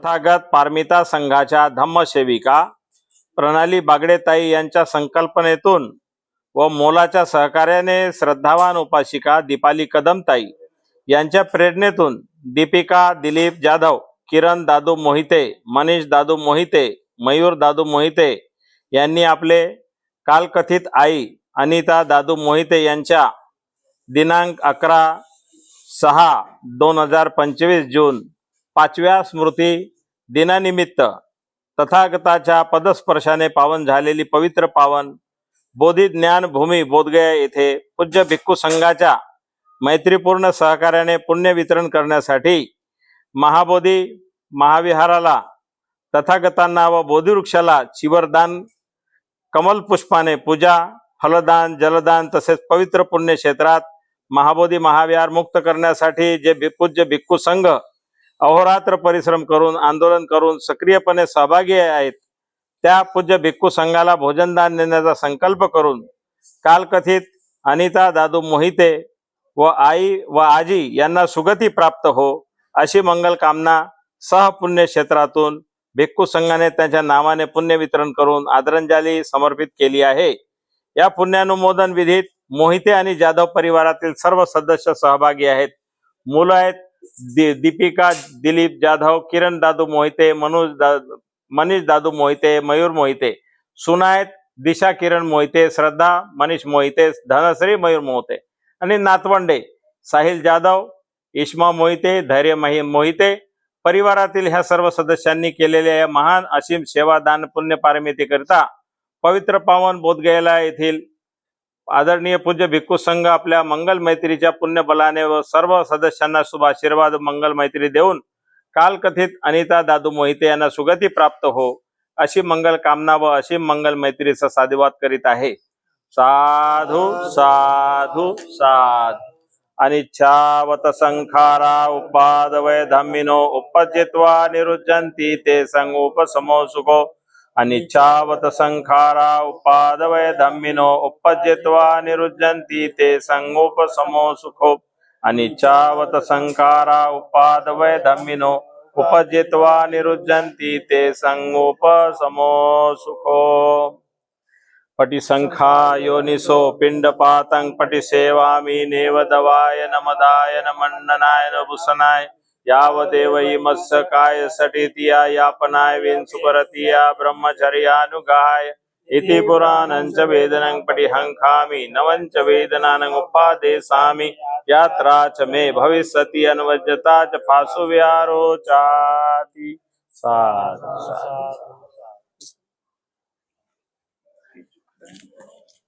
तथागत पारमिता संघाच्या धम्मसेविका प्रणाली बागडेताई यांच्या संकल्पनेतून व मोलाच्या सहकार्याने श्रद्धावान उपासिका दीपाली कदमताई यांच्या प्रेरणेतून दीपिका दिलीप जाधव, किरण दादू मोहिते, मनीष दादू मोहिते, मयूर दादू मोहिते यांनी आपले कालकथित आई अनिता दादू मोहिते यांच्या दिनांक 11/6/2025 जून 5व्या स्मृती दिनानिमित्त तथागताच्या पदस्पर्शाने पावन झालेली पवित्र पावन बोधी ज्ञान भूमी बोधगया येथे पूज्य भिक्खू संघाच्या मैत्रीपूर्ण सहकार्याने पुण्य वितरण करण्यासाठी महाबोधी महाविहाराला तथागतांना व बोधिवृक्षाला चिवरदान, कमल पुष्पाने पूजा, फलदान, जलदान तसेच पवित्र पुण्य क्षेत्रात महाबोधी महाविहार मुक्त करण्यासाठी जे पूज्य भिक्खू संघ अहोरात्र परिश्रम करून आंदोलन करून सक्रियपणे सहभागी आहेत, त्या पूज्य भिक्खू संघाला भोजनदान देण्याचा संकल्प करून कालकथित अनिता दादू मोहिते व आई व आजी यांना सुगती प्राप्त हो अशी मंगल कामना सहपुण्य क्षेत्रातून भिक्खू संघाने त्यांच्या नावाने पुण्य वितरण करून आदरांजली समर्पित केली आहे। या पुण्यानुमोदन विधीत मोहिते आणि जाधव परिवारातील सर्व सदस्य सहभागी आहेत। मुलं आहेत दीपिका दिलीप जाधव, किरण दादू मोहिते, मनीष दादू मोहिते, मयूर मोहिते। सुना आहेत दिशा किरण मोहिते, श्रद्धा मनीष मोहिते, धनश्री मयूर मोहिते आणि नातवंडे साहिल जाधव, इश्मा मोहिते, धैर्य मोहिते। परिवारातील ह्या सर्व सदस्यांनी केलेल्या या महान असीम सेवा दान पुण्य पारमितेकरिता पवित्र पावन बोधगया येथील आदरणीय पूज्य भिक्खू संघ आपल्या मंगल मैत्रीच्या पुण्य बलाने व सर्व सदस्यांना शुभ आशीर्वाद मंगल मैत्री देऊन कालकथित अनिता दादू मोहिते यांना सुगती प्राप्त हो अशी मंगल कामना व असीम मंगल मैत्रीचा साधुवाद करीत आहे। साधु साधु साधु। अनिच्छावत संखारा उपादवय धम्मिनो उपजित्वा निरुज्जन्ति ते संगोपसमो सुखो। अनिच्छावत संखारा उपादवय धम्मिनो उपजित्वा निरुज्जन्ति ते संगोपसमो सुखो। अनिच्छावत संखारा उपादवय धम्मिनो उपजित्वा निरुज्जन्ति ते संगोपसमो सुखो। पटिसंखा योनिसो पिंडपातं पटिसेवामि नेवदवाय नमदाय नमण्डनाय नभूषणाय यावदेवै मत्स्यकाय सटितिया यापनाय विंसुपरतिया ब्रह्मचर्यानुगाय इति पुराणञ्च वेदनं पटिहंखामि नवञ्च वेदनानं उपादेशामि यात्रा च मे भविष्यति अन्वज्यता च पाशु विहारो चाति। साधु साधु।